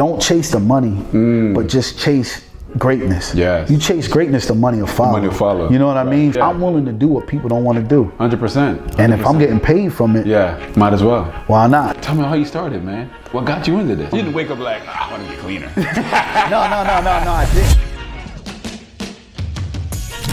don't chase the money, but just chase greatness. Yes. You chase greatness, the money will follow. The money will follow. You know what I mean? Yeah. I'm willing to do what people don't want to do. 100%. And if I'm getting paid from it, might as well. Why not? Tell me how you started, man. What got you into this? You didn't wake up like, I want to get cleaner. No, I didn't.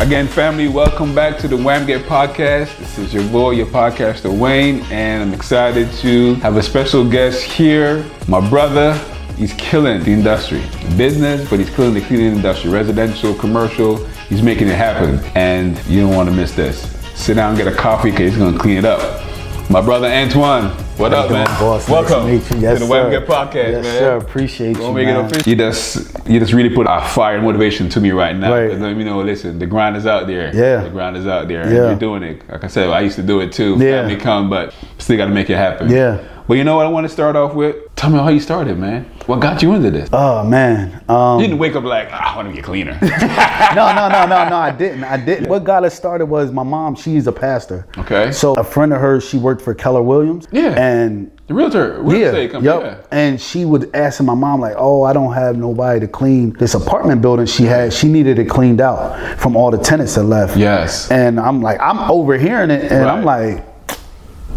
Again, family, welcome back to the WAMGET podcast. This is your boy, your podcaster, Wayne, and I'm excited to have a special guest here. My brother, he's killing the industry. Business, but he's killing the cleaning industry. Residential, commercial, he's making it happen. And you don't want to miss this. Sit down and get a coffee because he's going to clean it up. My brother, Antoine. What up, man? Boss? Welcome nice to meet you. Yes, to the sir. WAMGET podcast, yes, man. Yes, sir. Appreciate you, man. You just really put a fire and motivation to me right now. Right. Let me know, listen, the grind is out there. Yeah. The grind is out there. Yeah. And you're doing it. Like I said, I used to do it too. Yeah. Family come, but still got to make it happen. Yeah. But you know what I want to start off with? Tell me how you started, man. What got you into this? Oh, man. You didn't wake up like, I want to get cleaner. No, I didn't. What got us started was my mom, she's a pastor. Okay. So a friend of hers, she worked for Keller Williams. Yeah. And the real estate company. Yep. Yeah. And she would ask my mom like, oh, I don't have nobody to clean this apartment building she had. She needed it cleaned out from all the tenants that left. Yes. And I'm like, I'm overhearing it and I'm like,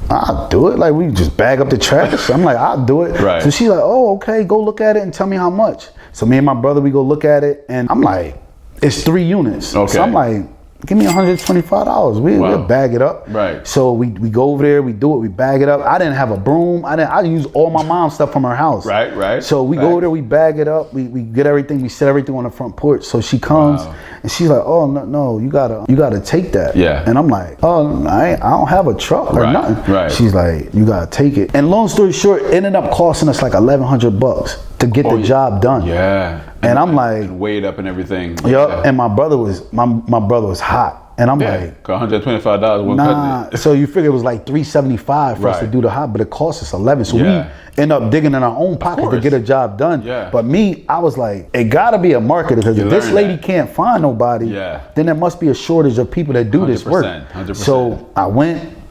I'll do it. Like, we just bag up the trash. I'm like, I'll do it. Right. So she's like, oh, okay, go look at it and tell me how much. So me and my brother, we go look at it and I'm like, it's 3 units. Okay. So I'm like, give me $125. We'll bag it up. Right. So we go over there, we do it, we bag it up. I didn't have a broom. I use all my mom's stuff from her house. Right. So we go over there, we bag it up, we get everything, we set everything on the front porch. So she comes and she's like, oh no, you gotta take that. Yeah. And I'm like, oh, I don't have a truck or nothing. Right. She's like, you gotta take it. And long story short, it ended up costing us like $1,100 to get the job done. Yeah. And I'm like, and weighed up and everything. Yup. Yeah. And my brother was hot. And I'm like, $125 wasn't cutting it. So you figure it was like $375 for us to do the hot, but it cost us $11. So we end up digging in our own pocket to get a job done. Yeah. But me, I was like, it gotta be a market because if this lady can't find nobody, then there must be a shortage of people that do this work. 100%. So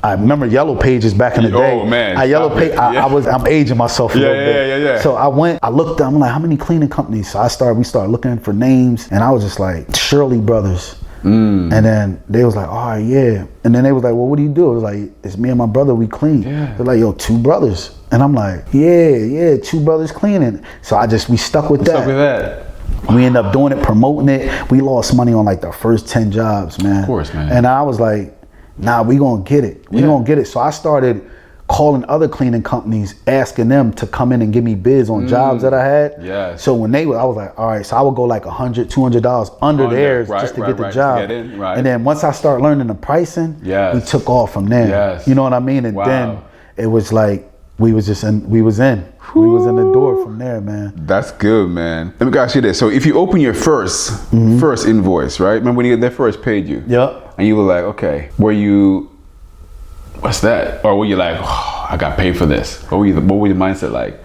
I remember Yellow Pages back in the day. Oh man. I'm aging myself a little bit. Yeah. So I looked, I'm like, how many cleaning companies? So we started looking for names and I was just like, Shirley Brothers. And then they was like, all right, yeah. And then they was like, well, what do you do? It was like, it's me and my brother, we clean. Yeah. They're like, yo, 2 brothers. And I'm like, yeah, 2 brothers cleaning. So we stuck with that. We ended up doing it, promoting it. We lost money on like the first 10 jobs, man. Of course, man. And I was like, nah, we gonna get it. We gonna get it. So I started calling other cleaning companies, asking them to come in and give me bids on jobs that I had. Yeah. So when I was like, all right, so I would go like $100, $200 under theirs just to get the job. And then once I started learning the pricing, we took off from there. Yes. You know what I mean? And then it was like, we was in the door from there, man. That's good, man. Let me ask you this. So if you open your first invoice, right? Remember when they first paid you? Yep. And you were like, okay, what's that? Or were you like, oh, I got paid for this? What was your mindset like?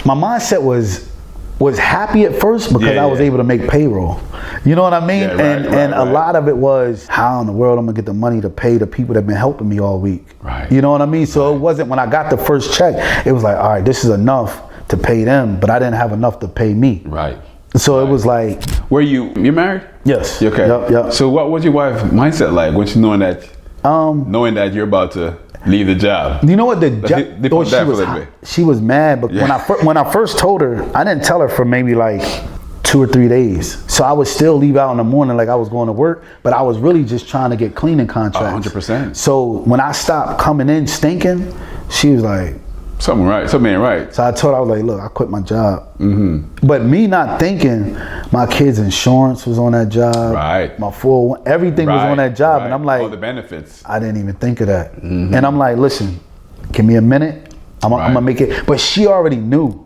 My mindset was happy at first because I was able to make payroll. You know what I mean? And a lot of it was, how in the world I'm gonna get the money to pay the people that have been helping me all week? Right. You know what I mean? So it wasn't, when I got the first check, it was like, all right, this is enough to pay them, but I didn't have enough to pay me. Right. So it was like, you're married? Yes. Okay. Yep. So what was your wife's mindset like when she knowing that you're about to leave the job? You know what, she was mad, but when I first told her, I didn't tell her for maybe like 2 or 3 days. So I would still leave out in the morning like I was going to work, but I was really just trying to get cleaning contracts. 100%. So when I stopped coming in stinking, she was like, something ain't right. So I told her, I was like, look, I quit my job. But me not thinking my kids' insurance was on that job. Right. My 401, everything was on that job. And I'm like, all the benefits. I didn't even think of that. And I'm like, listen, give me a minute. I'm gonna make it. But she already knew.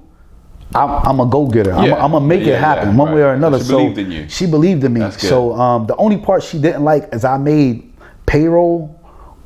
I'm a go-getter. I'm gonna make it happen one way or another. She believed in you. She believed in me. That's good. So the only part she didn't like is I made payroll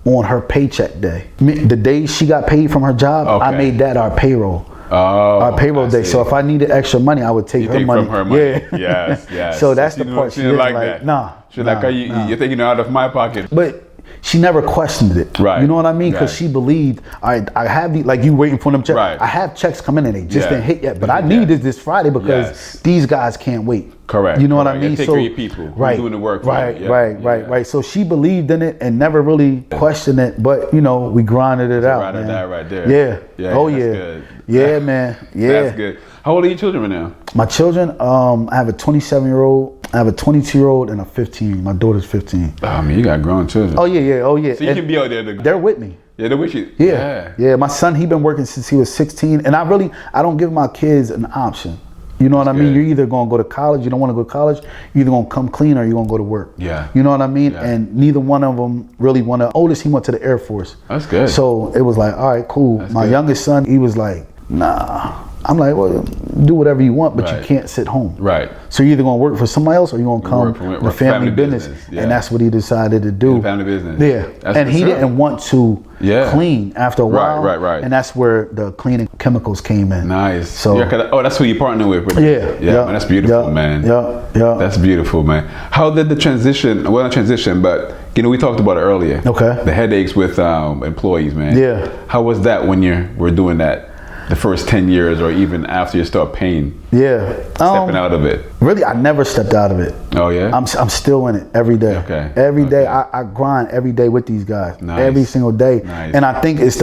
on her paycheck day. The day she got paid from her job, I made that our payroll. Our payroll day. So if I needed extra money, I would take her money. From her money. Yeah. Yes. So that's the part she didn't like. Nah. She's like, you're taking it out of my pocket. But she never questioned it. Right. You know what I mean? Because she believed, I have the, like you waiting for them checks. Right. I have checks coming in, they just didn't hit yet. But I need this Friday because these guys can't wait. Correct. You know what I mean? Take care of your people. Right. Doing the work. Right. So she believed in it and never really questioned it. But you know, we grinded it out. Man. That right there. Yeah. Oh yeah. Good. Yeah, man. Yeah. That's good. How old are your children right now? My children, I have a 27-year-old, I have a 22-year-old, and a 15. My daughter's 15. Oh, man, you got grown children. Oh yeah. So you can be out there. They're with me. Yeah, they're with you. Yeah. My son, he been working since he was 16, and I don't give my kids an option. You know what I mean? You're either gonna go to college, you don't want to go to college, you're either gonna come clean or you're gonna go to work. Yeah. You know what I mean? Yeah. And neither one of them really want to. Oldest, he went to the Air Force. That's good. So it was like, all right, cool. My youngest son, he was like, nah. I'm like, well, do whatever you want, but you can't sit home. Right. So you're either gonna work for somebody else or you're gonna come to family business. And that's what he decided to do. Family business. Yeah. And he didn't want to clean after a while. Right. And that's where the cleaning chemicals came in. Nice. So that's who you partner with. Yeah. Man, that's beautiful, man. Yeah. That's beautiful, man. How did the transition? Well, not transition, but you know, we talked about it earlier. Okay. The headaches with employees, man. Yeah. How was that when you were doing that? The first 10 years or even after you start paying? Yeah. Stepping out of it. Really, I never stepped out of it. Oh, yeah? I'm still in it every day. Okay. Every day, I grind every day with these guys. Nice. Every single day. Nice. And I think that's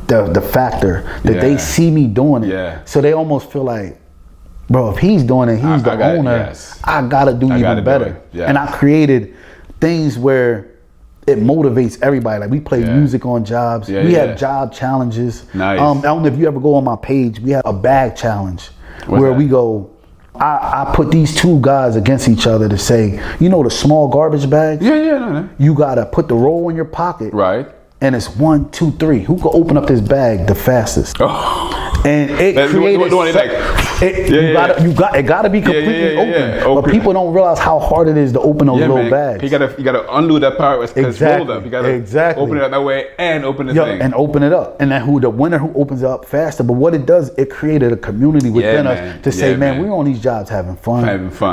the factor that they see me doing it. Yeah. So they almost feel like, bro, if he's doing it, he's the owner. I gotta do even better. Yeah. And I created things where it motivates everybody. Like we play music on jobs. We have job challenges. Nice. I don't know if you ever go on my page. We have a bag challenge where we go. I put these two guys against each other to say, you know, the small garbage bags. No. You gotta put the roll in your pocket. Right. And it's 1, 2, 3. Who can open up this bag the fastest? Oh. And it created. It gotta be completely open. But people don't realize how hard it is to open those little bags. You gotta undo that part because it's rolled up. You gotta open it up that way and open the thing. And open it up. And then the winner who opens it up faster. But what it does, it created a community within us to say, man, we're on these jobs having fun.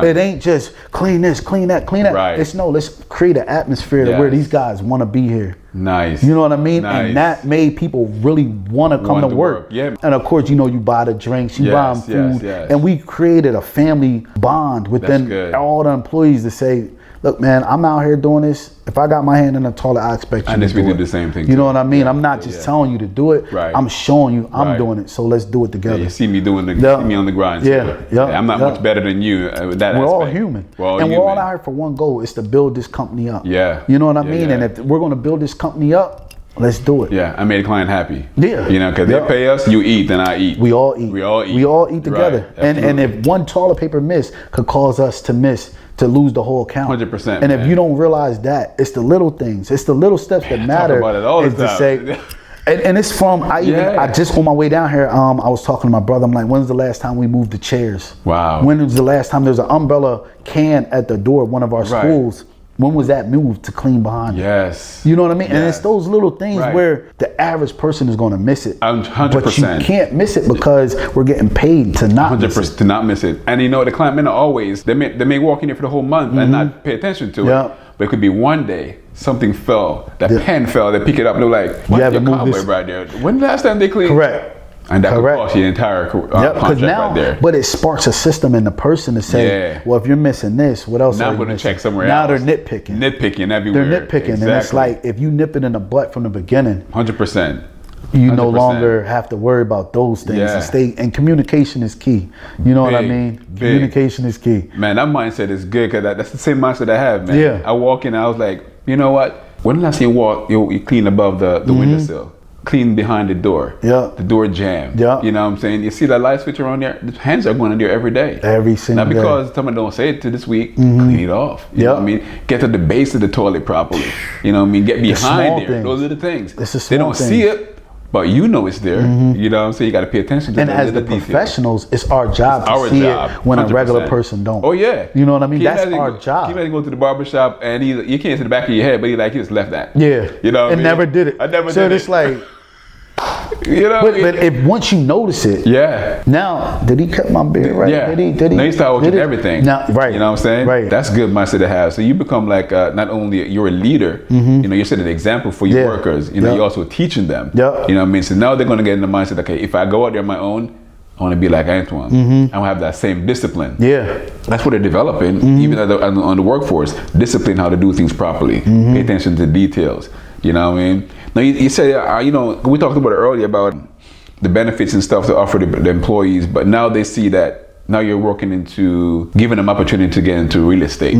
It ain't just clean this, clean that, clean that. Right. It's let's create an atmosphere to where these guys want to be here. Nice. You know what I mean? Nice. And that made people really want to come to work. Yeah. And of course, you know, you buy the drinks, you buy them food. And we created a family bond within all the employees to say, look, man, I'm out here doing this. If I got my hand in the toilet, I expect you to do it. The same thing. You know what I mean? I'm not just telling you to do it. Right. I'm showing you I'm doing it. So let's do it together. You see me doing see me on the grind. I'm not much better than you. We're all human. We're all out here for one goal. It's to build this company up. Yeah. You know what I mean? And if we're going to build this company up, let's do it. Yeah, I made a client happy. Yeah. You know, because they pay us, you eat, then I eat. We all eat. We all eat together. Right. And if one toilet paper miss could cause us to lose the whole account. 100%. And if you don't realize that, it's the little things. It's the little steps that matter. Talk about it all the time. To say, and it's from, I just on my way down here, I was talking to my brother. I'm like, when's the last time we moved the chairs? Wow. When was the last time there's an umbrella can at the door of one of our schools? When was that moved to clean behind it? Yes. You know what I mean? Yes. And it's those little things where the average person is going to miss it. 100%. But you can't miss it because we're getting paid to not miss it. To not miss it. And you know, the client may not always, they may walk in here for the whole month and not pay attention to it. But it could be one day, something fell, that pen fell, they pick it up, and they're like, what's your cobweb right there? When the last time they cleaned? Correct. And that could cost you the entire contract right there. But it sparks a system in the person to say, well, if you're missing this, what else now are I'm you going to check somewhere else? else. Now they're nitpicking. Nitpicking everywhere. They're nitpicking. Exactly. And it's like, if you nip it in the butt from the beginning, 100%. You no longer have to worry about those things. And communication is key. You know what I mean? Communication is key. Man, that mindset is good because that's the same mindset I have, man. Yeah. I walk in, I was like, you know what? When last you walk, you clean above the windowsill. Clean behind the door. Yeah. The door jammed. Yeah. You know what I'm saying? You see that light switch around there? The hands are going in there every day. Every single day. Not because someone don't say it to this week, clean it off. You know what I mean? Get to the base of the toilet properly. You know what I mean? Get behind there. Those are the things. They don't see it, but you know it's there. You know what I'm saying? You got to pay attention to and as the professionals, it's our job to see it when 100%. A regular person don't. Oh yeah. You know what I mean? That's our job. He might go to the barbershop and you can't see the back of your head, but he just left that. Yeah. You know what I mean? Never did it. I never did it. So it's like, You know, but if once you notice it, now did he cut my beard right? Yeah. Did he? Now you start watching everything. Now, right. You know what I'm saying? Right. That's good mindset to have. So you become like not only you're a leader, you know, you're setting an example for your workers. You know, you're also teaching them. You know what I mean? So now they're going to get in the mindset, okay, if I go out there on my own, I want to be like Antoine. I want to have that same discipline. That's what they're developing, even on the workforce. Discipline, how to do things properly. Pay attention to details. You know what I mean? Now you say, you know, we talked about it earlier about the benefits and stuff to offer the employees, but now they see that now you're working into giving them opportunity to get into real estate.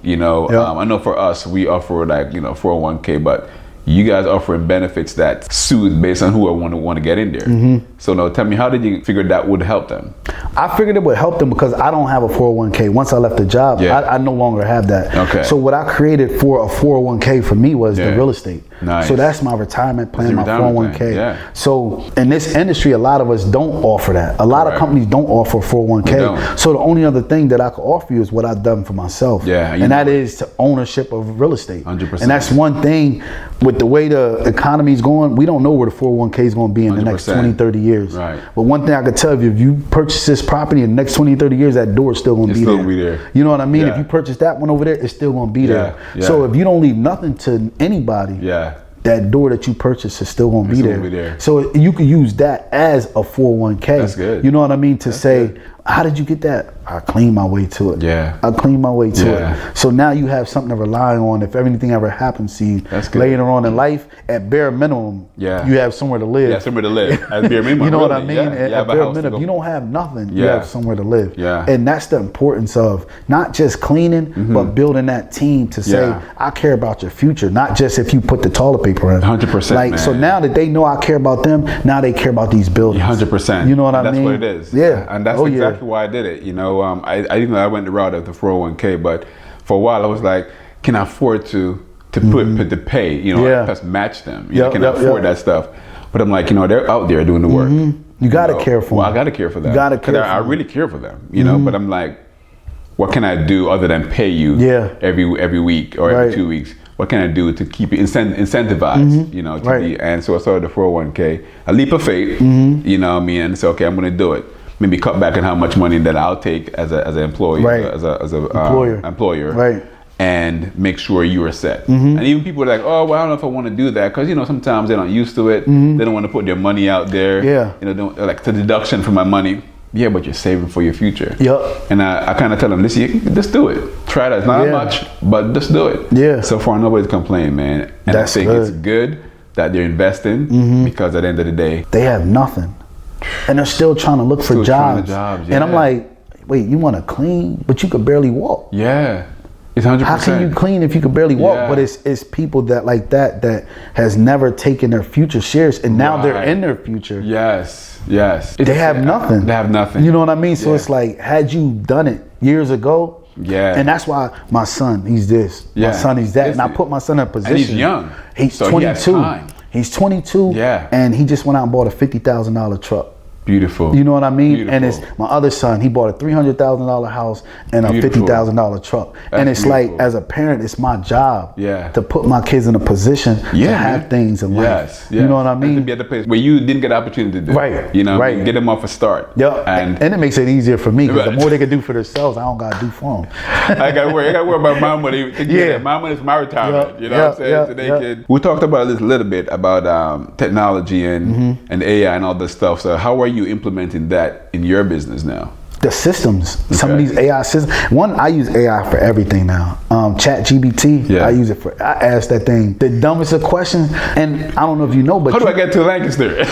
You know, I know for us, we offer like, you know, 401k, but you guys offering benefits that suit based on who I want to get in there. So now tell me, how did you figure that would help them? I figured it would help them because I don't have a 401k. Once I left the job, I no longer have that. Okay. So what I created for a 401k for me was the real estate. Nice. So that's my retirement plan, my 401k. Yeah. So in this industry, a lot of us don't offer that. A lot of companies don't offer 401k. So the only other thing that I could offer you is what I've done for myself. And that is to ownership of real estate. 100%. And that's one thing with the way the economy is going, we don't know where the 401k is going to be in the next 20, 30 years. But one thing I could tell you, if you purchase this property in the next 20, 30 years, that door is still going to be there. You know what I mean? If you purchase that one over there, it's still going to be there. So if you don't leave nothing to anybody, that door that you purchased is still going to be there. So you could use that as a 401k. That's good. You know what I mean? To say, how did you get that? I cleaned my way to it. I cleaned my way to it. So now you have something to rely on if anything ever happens to you later on in life. At bare minimum, you have somewhere to live. Somewhere to live. At bare minimum. You know what I mean? At bare minimum, if you don't have nothing, you have somewhere to live. And that's the importance of not just cleaning, but building that team to say, I care about your future, not just if you put the toilet paper in. 100%. Like, so now that they know I care about them, now they care about these buildings. 100%. You know what I mean? That's what it is. And that's exactly why I did it. You know, I went the route of the 401k, but for a while I was like, can I afford to put the pay, you know, plus match them? You know, can I afford that stuff? But I'm like, you know, they're out there doing the work. You gotta care for them. Well, I gotta care for them. You gotta care for them. I really care for them, you know, but I'm like, what can I do other than pay you every week or every 2 weeks? What can I do to keep you incentivized, you know, to be, and so I started the 401k, a leap of faith, you know what I mean, and say, okay, I'm gonna do it. Maybe cut back on how much money that I'll take as an employee, as a employer, and make sure you are set. And even people are like, oh, well, I don't know if I want to do that, because, you know, sometimes they're not used to it. They don't want to put their money out there. You know, like the deduction for my money. Yeah, but you're saving for your future. And I kind of tell them, listen, just do it. Try that. It's not much, but just do it. So far, nobody's complaining, man. And I think it's good that they're investing, because at the end of the day, they have nothing. And they're still trying to look for jobs. And I'm like, wait, you want to clean, but you could barely walk. It's 100%. How can you clean if you could barely walk? But it's people that like that has never taken their future serious, and now they're in their future. They have nothing. They have nothing. You know what I mean? So it's like, had you done it years ago, and that's why my son, he's this. My son, he's that. And I put my son in a position. And he's young. He's so 22. He's 22, and he just went out and bought a $50,000 truck. Beautiful. You know what I mean? And it's my other son, he bought a $300,000 house and a $50,000 truck. And it's like, as a parent, it's my job to put my kids in a position to have things in life. You know what I mean? And to be at the place where you didn't get the opportunity to do it. You know, get them off a start. And it makes it easier for me, because the more they can do for themselves, I don't got to do for them. I got to worry about my money. My money is my retirement. You know what I'm saying? We talked about this a little bit about technology and AI and all this stuff. So how are you implementing that in your business now? The systems, some of these AI systems. One, I use AI for everything now. ChatGPT, I use it for, I ask that thing the dumbest of questions, and I don't know if you know, but how do I get to Lancaster?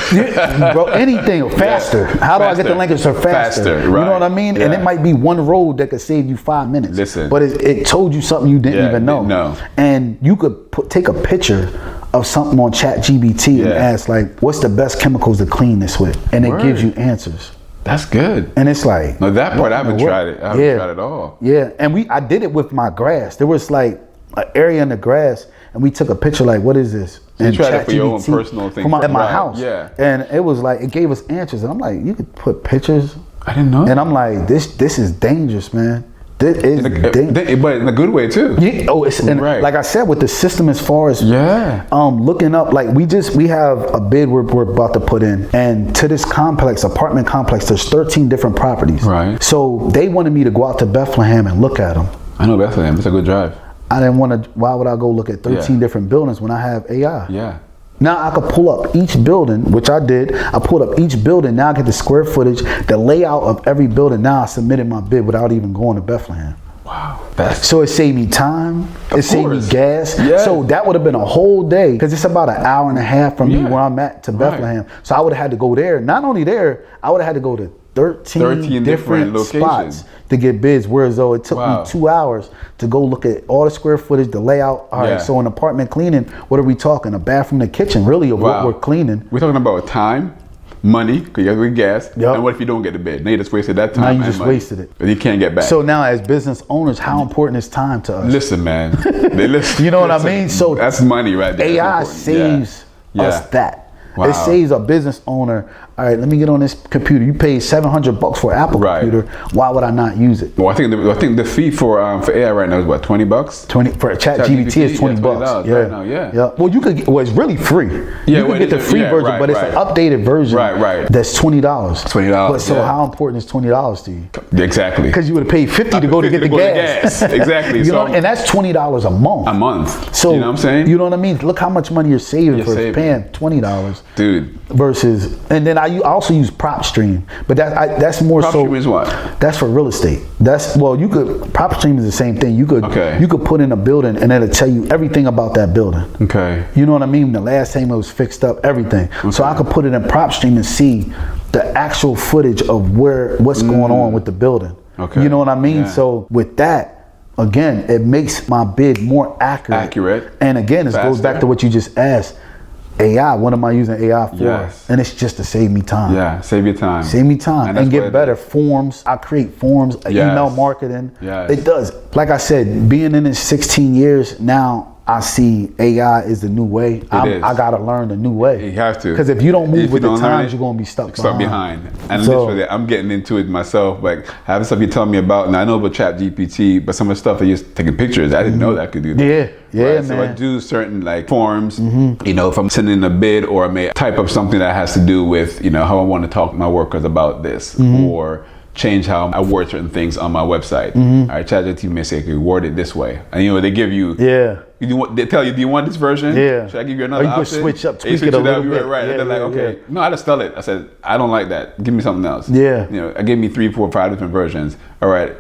Bro, anything faster. How do I get to Lancaster faster? You know what I mean? And it might be one road that could save you 5 minutes. Listen, but it told you something you didn't even know. And you could take a picture of something on ChatGPT and ask, like, what's the best chemicals to clean this with? And it gives you answers. That's good. And it's like, no, that part I haven't tried it. I haven't tried it at all. And I did it with my grass. There was like an area in the grass, and we took a picture, like, what is this? And you tried it for your own personal thing. At my house. And it was like, it gave us answers. And I'm like, you could put pictures. I didn't know. And I'm like, this is dangerous, man. but in a good way too. Yeah, right. Like I said, with the system as far as looking up, like we have a bid we're about to put in, and to this apartment complex, there's 13 different properties. Right. So they wanted me to go out to Bethlehem and look at them. I know Bethlehem. It's a good drive. I didn't want to. Why would I go look at 13 different buildings when I have AI? Yeah. Now I could pull up each building, which I did. I pulled up each building. Now I get the square footage, the layout of every building. Now I submitted my bid without even going to Bethlehem. Wow. So it saved me time. It saved me gas. Yes. So that would have been a whole day, because it's about an hour and a half from me where I'm at to Bethlehem. So I would have had to go there. Not only there, I would have had to go to 13 different spots to get bids, whereas though it took me 2 hours to go look at all the square footage, the layout. All right, so an apartment cleaning, what are we talking? A bathroom, the kitchen, really, of what we're cleaning. We're talking about time, money, because you have to get gas, and what if you don't get the bid? Now you just wasted that time. Now you just wasted it. But you can't get back. So now as business owners, how important is time to us? Listen, man. They listen. You know what I mean? So that's money right there. AI saves us that. Wow. It saves a business owner. All right, let me get on this computer. You paid $700 for an Apple computer. Why would I not use it? Well, I think the fee for AI right now is what, $20? 20 for ChatGPT is $20. Right now, yeah. Well, you could. Well, it's really free. You can get the free version, but it's an updated version. Right. That's $20. $20. But so how important is $20 to you? Exactly. Because you would have paid $50 to go to get the gas. Exactly. You know, and that's $20 a month. A month. So you know what I'm saying? You know what I mean? Look how much money you're saving for paying $20, dude. Versus, and then I also use PropStream, but that's more so. PropStream is what? That's for real estate. You could PropStream is the same thing. You could put in a building and it'll tell you everything about that building. Okay. You know what I mean? The last time it was fixed up, everything. Okay. So I could put it in PropStream and see the actual footage of what's going on with the building. Okay. You know what I mean? Yeah. So with that, again, it makes my bid more accurate. And again, it goes back to what you just asked. AI, what am I using AI for? Yes. And it's just to save me time. Yeah, save your time. Save me time and get better forms. I create forms, email marketing. Yes. It does. Like I said, being in it 16 years, now I see AI is the new way. I gotta learn the new way. You have to. Because if you don't move with the times, you're gonna be stuck behind. And literally, I'm getting into it myself. Like having stuff you're telling me about, and I know about ChatGPT, but some of the stuff that you're taking pictures, I didn't know that I could do that. Yeah, man. So I do certain like forms. You know, if I'm sending a bid, or I may type up something that has to do with, you know, how I want to talk to my workers about this, or change how I word certain things on my website. All right, ChatGPT may say, okay, word it this way, and you know they give you. They tell you, do you want this version? Yeah. Should I give you another option? Or you can switch up, tweak it a little bit. Right. And they're like, okay. No, I just tell it. I said, I don't like that. Give me something else. Yeah. You know, I gave me 3, 4, 5 different versions. All right,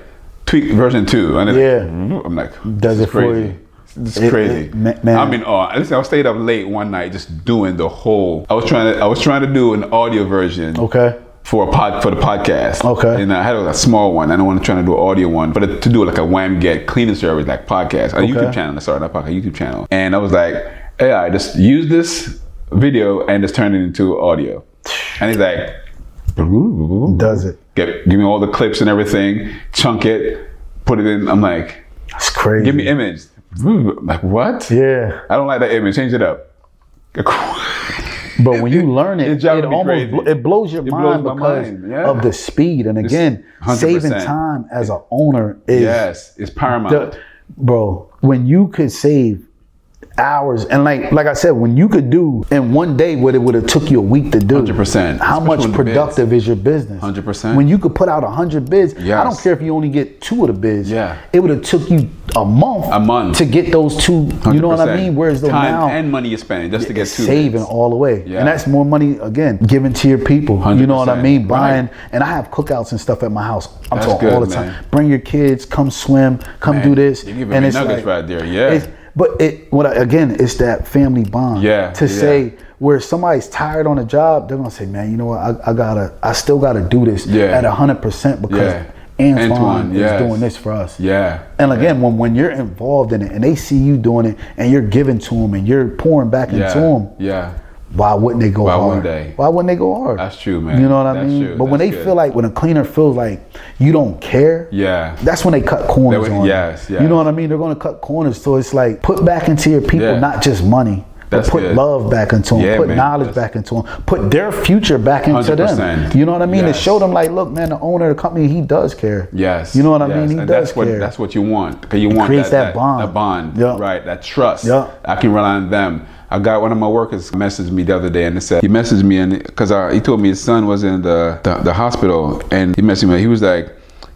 tweak version 2. And I'm like, does it for you? It's crazy. Man. I mean, listen, I stayed up late one night just doing the whole. I was trying to do an audio version. Okay. For the podcast. Okay. And I had a small one. I don't want to try to do an audio one, but to do like a WAMGET cleaning service, like podcast, a YouTube channel. I started a YouTube channel. And I was like, hey, I just use this video and just turn it into audio. And he's like, does it? Give me all the clips and everything, chunk it, put it in. I'm like, that's crazy. Give me image. I'm like, what? Yeah. I don't like that image. Change it up. But when you learn it, it blows your mind because of the speed. And again, saving time as an owner is paramount. Bro, when you could save hours, and like I said, when you could do in one day what it would have took you a week to do. 100%. How much productive is your business? 100%. When you could put out 100 bids, I don't care if you only get 2 of the bids. Yeah. It would have took you a month to get those 2. 100%. You know what I mean? Whereas though time now and money you're spending just to get 2 saving bids. all the way. Yeah. And that's more money again given to your people. 100%. You know what I mean? Buying, and I have cookouts and stuff at my house. I'm talking all the time. Bring your kids, come swim, come do this. You're giving me nuggets right there. Yeah. But again, it's that family bond. Say where somebody's tired on a job, they're gonna say, man, you know what, I still gotta do this at 100% because Antoine is doing this for us. Yeah. And again, when you're involved in it and they see you doing it and you're giving to them and you're pouring back into them. Yeah. Why wouldn't they go hard? Why wouldn't they go hard? That's true, man. You know what I mean? True. But when they feel like, when a cleaner feels like you don't care, that's when they cut corners on you. You know what I mean? They're going to cut corners. So it's like, put back into your people, not just money, but put love back into them, put knowledge back into them, put their future back into 100%. Them. You know what I mean? To show them like, look, man, the owner of the company, he does care. Yes. You know what I mean? He does care. That's what you want. Because you want that bond. That bond, right? That trust. I can rely on them. I got one of my workers messaged me the other day, and he messaged me, and because he told me his son was in the hospital, and he messaged me.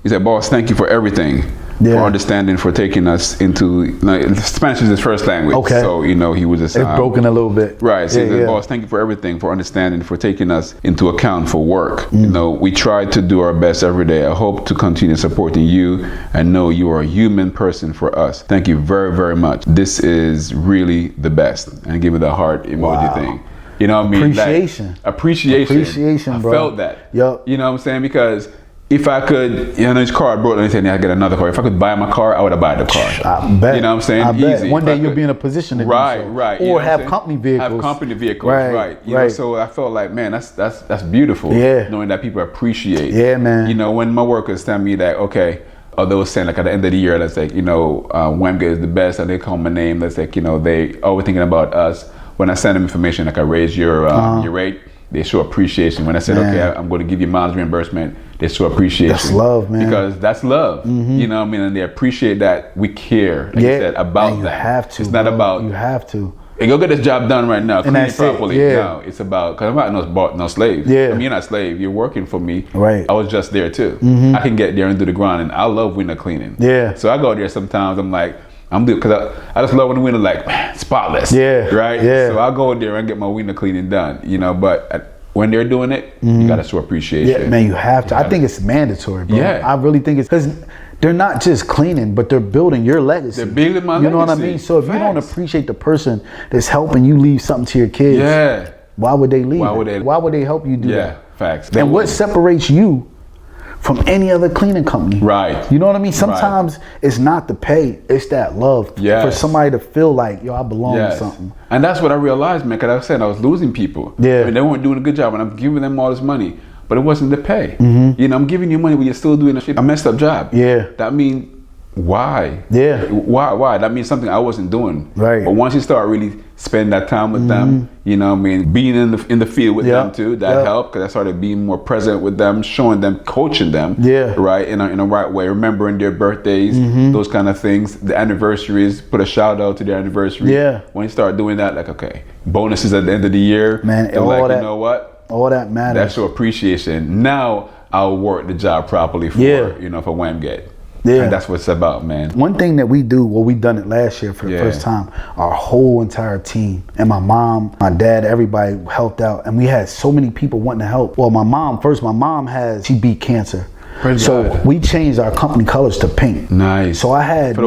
He said, boss, thank you for everything. For understanding, for taking us into, Spanish is his first language. Okay. So, he was just... It's broken a little bit. Right. So he said, boss, thank you for everything, for understanding, for taking us into account for work. We try to do our best every day. I hope to continue supporting you and know you are a human person for us. Thank you very, very much. This is really the best. And give me the heart emoji thing. You know what I mean? Appreciation. Appreciation, bro. I felt that. Yep. You know what I'm saying? Because... if I could, his car broke, and he said, I get another car. If I could buy my car, I would have bought the car. I bet. You know what I'm saying? I bet. Easy. One day you'll be in a position to do so. Right. Or have company vehicles. Have company vehicles, right. You know, so I felt like, man, that's beautiful. Yeah. Knowing that people appreciate. Yeah, man. When my workers tell me that, okay, they were saying like at the end of the year, let's say, WAMGET is the best, and they call my name, let's say, they always thinking about us. When I send them information, like I raise your rate, they show appreciation. When I said, okay, I'm going to give you mileage reimbursement, they show appreciation. That's love, man. Because that's love. You know what I mean? And they appreciate that we care, like you said, about you that. Have to, it's not about... You have to. Hey, go get this job done right now. Clean it properly. Yeah. No, it's about... Because I'm not no slave. Yeah. I mean, you're not a slave. You're working for me. Right. I was just there too. I can get there and do the grind. And I love window cleaning. Yeah. So I go there sometimes. I'm like... because I just love when the window like spotless. Yeah. Right? Yeah. So I'll go there and get my window cleaning done. But... when they're doing it, you gotta show appreciation. Yeah, man, you have to. I think it's mandatory, bro. Yeah. I really think it's because they're not just cleaning, but they're building your legacy. They're building my legacy. You know what I mean? So if you don't appreciate the person that's helping you leave something to your kids, why would they leave? Why would they help you do that? Facts. And what separates you from any other cleaning company? Right. You know what I mean? Sometimes it's not the pay, it's that love for somebody to feel like, yo, I belong to something. And that's what I realized, man, because I said I was losing people. Yeah. I mean, they weren't doing a good job, and I'm giving them all this money, but it wasn't the pay. I'm giving you money, but you're still doing a messed up job. Yeah. That means, why? Yeah. Why? That means something I wasn't doing. Right. But once you start really spending that time with them, being in the field with them too, that helped, because I started being more present with them, showing them, coaching them. Yeah. Right, in a right way, remembering their birthdays, those kind of things, the anniversaries, put a shout out to their anniversary. Yeah. When you start doing that, like, okay, bonuses at the end of the year, man, they're like, you know what? All that matters. That's your appreciation. Now I'll work the job properly for for WAMGET. Yeah. And that's what it's about, man. One thing that we do, we done it last year for the first time, our whole entire team, and my mom, my dad, everybody helped out. And we had so many people wanting to help. Well, my mom she beat cancer. So we changed our company colors to pink. Nice. So I had for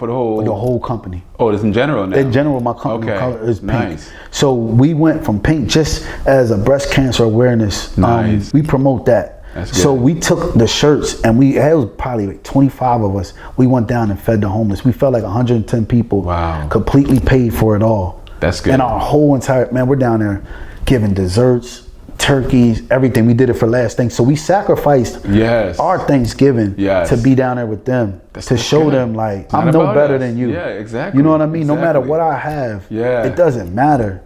the whole company. Oh, it's in general now? In general, my company color is pink. Nice. So we went from pink just as a breast cancer awareness. Nice. We promote that. So we took the shirts, and it was probably like 25 of us. We went down and fed the homeless. We felt like 110 people. Wow. Completely paid for it all. That's good. And our whole entire, we're down there giving desserts, turkeys, everything. We did it for last thing. So we sacrificed our Thanksgiving to be down there with them, to show them like, I'm no better than you. Yeah, exactly. You know what I mean? No matter what I have, it doesn't matter.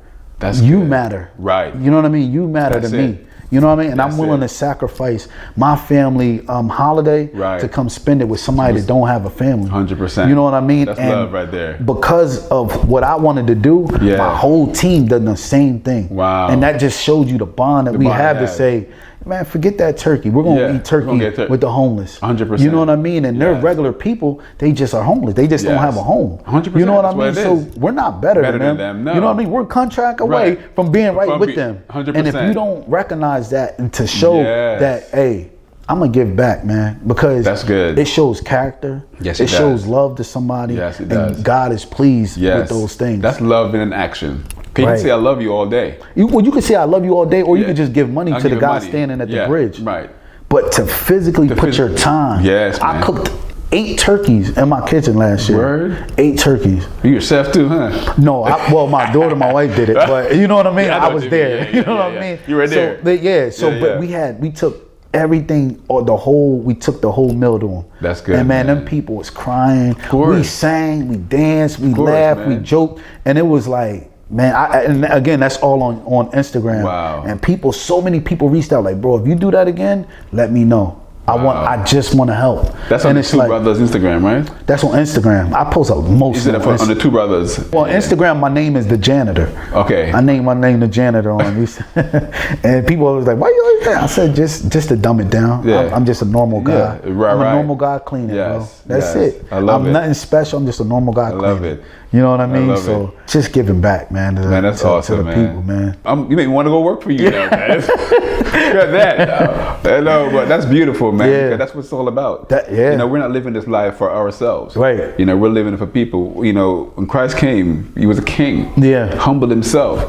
You matter. Right. You know what I mean? You matter to me. You know what I mean? And I'm willing to sacrifice my family holiday to come spend it with somebody that don't have a family. 100%. You know what I mean? That's love right there. Because of what I wanted to do, my whole team done the same thing. Wow. And that just showed you the bond that we have to say, man, forget that turkey. We're going to eat turkey with the homeless. 100%. You know what I mean? And they're regular people. They just are homeless. They just don't have a home. 100%. You know what I mean? So we're not better than them. No. You know what I mean? We're a contract away from being with them. 100%. And if you don't recognize that and to show that, hey, I'm going to give back, man. Because that's good. It shows character. Yes, it shows love to somebody. Yes, it does. And God is pleased with those things. That's love in action. You can say I love you all day. You can say I love you all day, or you can just give money to the guy standing at the bridge. Right. But to physically put your time. Yes, man. I cooked 8 turkeys in my kitchen last year. Word? 8 turkeys. You yourself too, huh? No, my daughter, my wife did it, but you know what I mean? I was there. You know what I mean? You were there. But we took everything, we took the whole meal to them. That's good. And man, them people was crying. We sang, we danced, we laughed, we joked, and it was like, Man, and again, that's all on Instagram. Wow. And so many people reached out like, bro, if you do that again, let me know. I just want to help. That's on the Two Brothers Instagram, right? That's on Instagram. I post most. Is it on the Two Brothers? Well, Instagram, my name is the janitor. Okay. I named my name the janitor on these, and people always like, "Why you always that?" I said, "Just to dumb it down. Yeah. I'm just a normal guy. Yeah, right, I'm a normal guy cleaning, bro. That's it. I love it. I'm nothing special. I'm just a normal guy cleaning. I love it. You know what I mean? So just giving back, man. That's awesome, to the people, man. You make me want to go work for you now, man. Got that. No, but that's beautiful, man. Yeah. That's what it's all about. Yeah. You know, we're not living this life for ourselves. Right. You know, we're living it for people. You know, when Christ came, he was a king. Yeah. Humbled himself.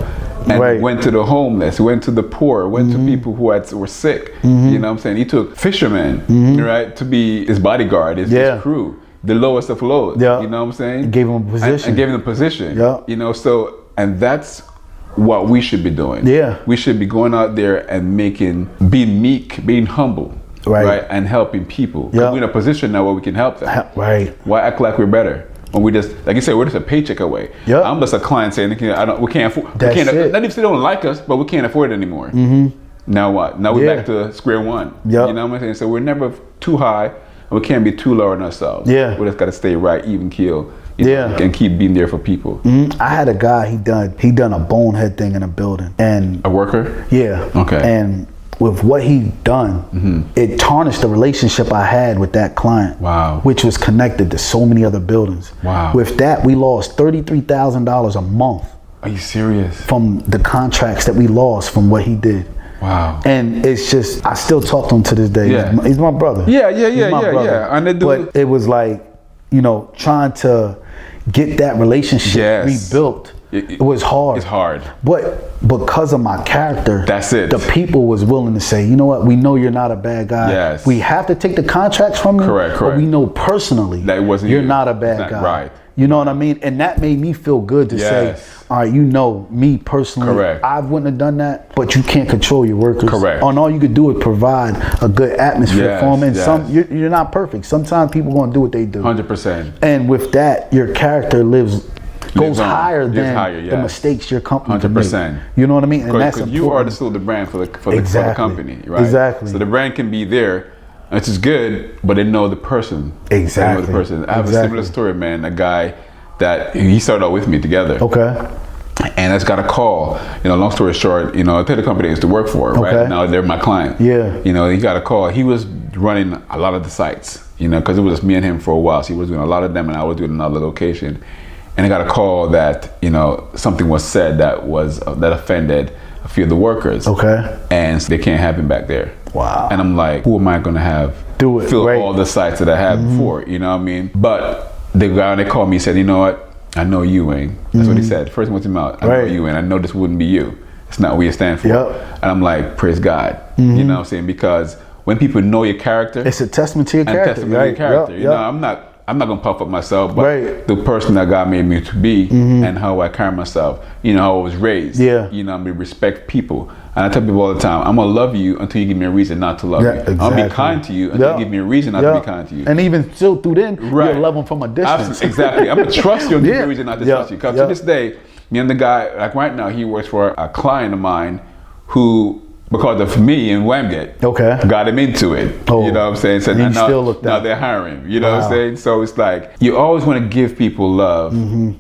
And went to the homeless, went to the poor, went to people who were sick. You know what I'm saying? He took fishermen, right, to be his bodyguard, his crew. The lowest of lows, you know what I'm saying? Gave him a position. And gave him a position, you know, and that's what we should be doing. Yeah. We should be going out there and being meek, being humble, right? And helping people. We're in a position now where we can help them. Right. Why act like we're better? When we just, like you said, we're just a paycheck away. I'm just a client saying, we can't afford, not if they don't like us, but we can't afford it anymore. Now what? Now we're back to square one. You know what I'm saying? So we're never too high. We can't be too low on ourselves. We just got to stay right, even keel. You know, and keep being there for people. I had a guy. He done a bonehead thing in a building, and a worker. Yeah. Okay. And with what he done, it tarnished the relationship I had with that client. Wow. Which was connected to so many other buildings. Wow. With that, we lost $33,000 a month. Are you serious? From the contracts that we lost from what he did. Wow. And it's just, I still talk to him to this day. He's my brother. Yeah. And but it was like, you know, trying to get that relationship rebuilt. It was hard. It's hard. But because of my character, that's it. The people was willing to say, you know what, we know you're not a bad guy. Yes. We have to take the contracts from you. Correct. But we know personally that it wasn't you're not a bad guy. Right. You know what I mean? And that made me feel good to say, all right, you know, me personally, I wouldn't have done that, but you can't control your workers. Correct. And all you could do is provide a good atmosphere for them. And you're not perfect. Sometimes people going to do what they do. 100%. And with that, your character goes higher than the mistakes your company can make. 100%. You know what I mean? And that's important. You are still the brand for the company, right? Exactly. So the brand can be there, which is good, but they know the person. Exactly. They know the person. I have a similar story, man. A guy that he started out with me together. Okay. And I just got a call. You know, long story short, you know, I tell the company I used to work for, right? Now they're my client. Yeah. You know, he got a call. He was running a lot of the sites, you know, because it was just me and him for a while. So he was doing a lot of them, and I was doing another location. And I got a call that, you know, something was said that offended a few of the workers. Okay. And so they can't have him back there. Wow. And I'm like, who am I going to have fill all the sites that I had before? You know what I mean? But the guy, when they called me, said, you know what? I know you, Wayne. That's what he said. First one came out. I know you, and I know this wouldn't be you. It's not what you stand for. And I'm like, praise God. You know what I'm saying? Because when people know your character, it's a testament to your character. You know, I'm not gonna puff up myself, but the person that God made me to be and how I carry myself, you know, how I was raised. You know, I mean, respect people. And I tell people all the time, I'm gonna love you until you give me a reason not to love you. I'm gonna be kind to you until you give me a reason not to be kind to you. And even still through then, you'll love them from a distance. Exactly. I'm gonna trust you and give me a reason not to trust you. Because to this day, me and the guy, like right now, he works for a client of mine who, because of me and WAMGET, got him into it. You know what I'm saying? So now they're hiring. You know what I'm saying? So it's like, you always want to give people love,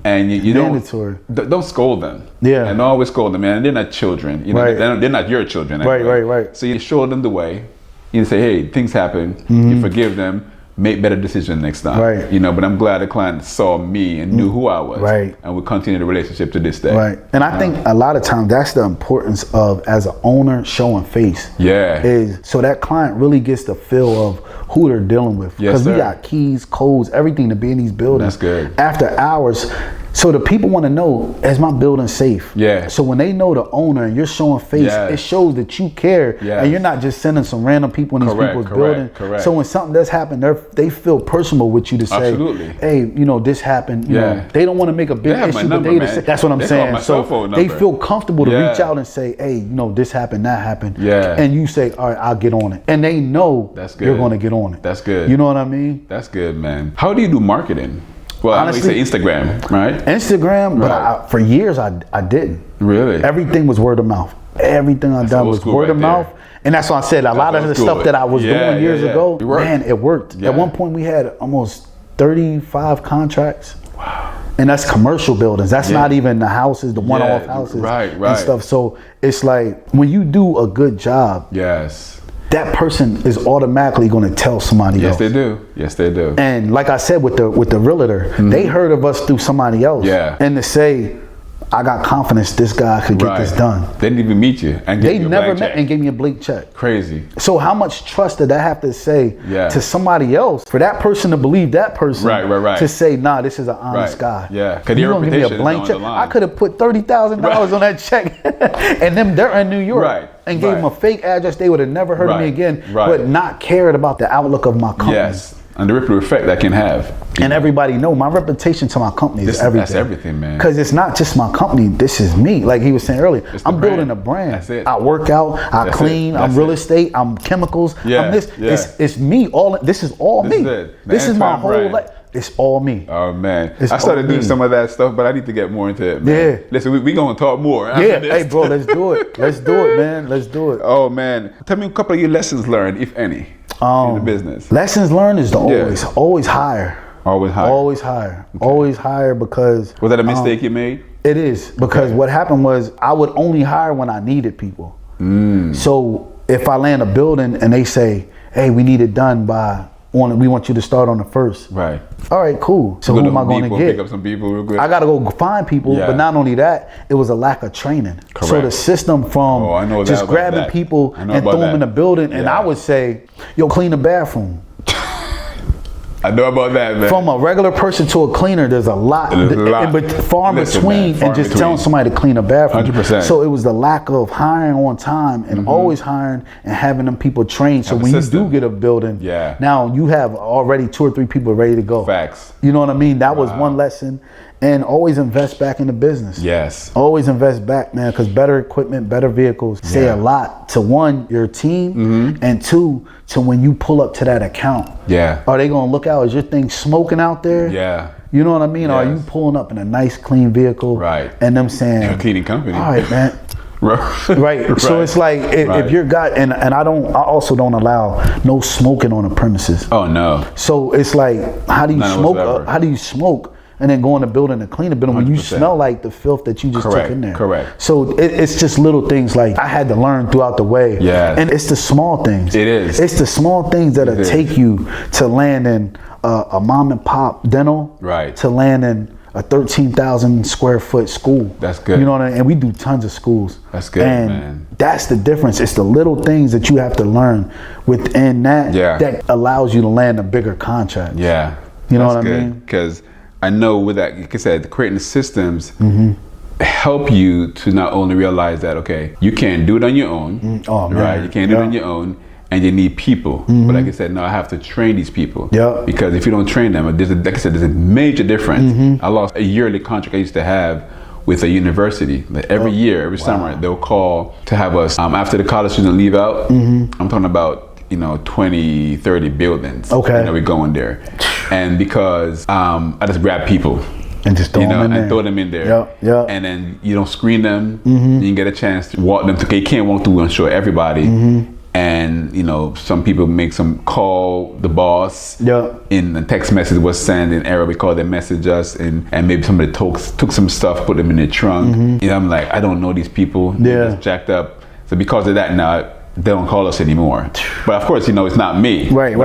and you don't scold them. And always scold them, man. They're not children. You know, they're not your children. Anyway. Right. So you show them the way. You say, hey, things happen. You forgive them. Make better decisions next time. You know, but I'm glad the client saw me and knew who I was. And we continue the relationship to this day. And I think a lot of times that's the importance of, as an owner, showing face. Is so that client really gets the feel of who they're dealing with. Because we got keys, codes, everything to be in these buildings. That's good. After hours. So the people want to know, is my building safe? So when they know the owner and you're showing face, it shows that you care, and you're not just sending some random people in these people's building. So when something does happen, they feel personal with you to say, hey, you know, this happened. You know, they don't want to make a big issue, but that's what I'm saying. So they feel comfortable to reach out and say, hey, you know, this happened, that happened. And you say, all right, I'll get on it. And they know you're going to get on it. That's good. You know what I mean? That's good, man. How do you do marketing? Well, honestly, I know you say Instagram, right? Instagram, but for years I didn't. Really? Everything was word of mouth. Everything I done was word of mouth. And that's why I said a lot of the stuff that I was doing years ago, man, it worked. At one point we had almost 35 contracts. Wow. And that's commercial buildings. That's not even the houses, the one-off houses and stuff. So it's like when you do a good job, that person is automatically going to tell somebody else. Yes, they do. Yes, they do. And like I said with the realtor, they heard of us through somebody else. Yeah. And to say, I got confidence this guy could get this done. They didn't even meet you. And they never met and gave me a blank check. Crazy. So how much trust did I have to say to somebody else for that person to believe that person to say, nah, this is an honest guy. Yeah. Because you're going to give me a blank check. I could have put $30,000 on that check and them they're in New York and gave them a fake address. They would have never heard of me again, but not cared about the outlook of my company. Yes. And the ripple effect that can have. And everybody know my reputation to my company is everything. That's everything, man. Because it's not just my company, this is me. Like he was saying earlier, I'm building a brand. That's it. I work out, I clean, I'm real estate, I'm chemicals, I'm this. It's me. This is all me. This is my whole life. It's all me. Oh man, I started doing some of that stuff, but I need to get more into it, man. Yeah. Listen, we gonna talk more. Hey bro, let's do it. Let's do it, man. Let's do it. Oh man, tell me a couple of your lessons learned, if any, in the business. Lessons learned is always higher. Always higher. Always higher. Okay. Always higher because. Was that a mistake you made? It is because what happened was I would only hire when I needed people. So if I land a building and they say, "Hey, we need it done by." We want you to start on the 1st. Right. All right, cool. So who am I going to get? Pick up some people real quick. I got to go find people, but not only that, it was a lack of training. Correct. So the system from just grabbing people and throw them in the building, and I would say, yo, clean the bathroom. I know about that, man. From a regular person to a cleaner, there's a lot, far in between, and just telling somebody to clean a bathroom. 100%. So it was the lack of hiring on time and always hiring and having them people trained. So when you do get a building, now you have already 2 or 3 people ready to go. Facts. You know what I mean? That was one lesson. And always invest back in the business. Yes. Always invest back, man, because better equipment, better vehicles say a lot to one, your team, and 2, to when you pull up to that account. Yeah. Are they going to look out? Is your thing smoking out there? Yeah. You know what I mean? Yes. Or are you pulling up in a nice, clean vehicle? Right. And them saying, a cleaning company. All right, man. Right. So it's like if you're got and I also don't allow no smoking on the premises. Oh no. So it's like how do you smoke? How do you smoke? And then go in the building and clean the building 100%. When you smell like the filth that you just took in there. Correct. So it's just little things like I had to learn throughout the way. Yeah. And it's the small things. It is. It's the small things that'll take you to land in a mom and pop dental. Right. To land in a 13,000 square foot school. That's good. You know what I mean? And we do tons of schools. That's good, man. That's the difference. It's the little things that you have to learn within that that allows you to land a bigger contract. Yeah. You know what I mean? Because I know with that, like I said, creating systems help you to not only realize that, okay, you can't do it on your own, right? You can't do it on your own, and you need people. But like I said, no, I have to train these people. Yeah. Because if you don't train them, like I said, there's a major difference. I lost a yearly contract I used to have with a university. Like every year, every summer, they'll call to have us, after the college students leave out, I'm talking about 20, 30 buildings. Okay. We go in there. And because I just grab people and just throw them in there. Yeah. And then you don't screen them. You get a chance to walk them through. You can't walk through and show everybody. And some people make some call the boss. Yeah. In the text message was sent in error. We call them message us and maybe somebody took some stuff, put them in their trunk. I'm like, I don't know these people. They're just jacked up. So because of that now, they don't call us anymore. But of course, it's not me. Right.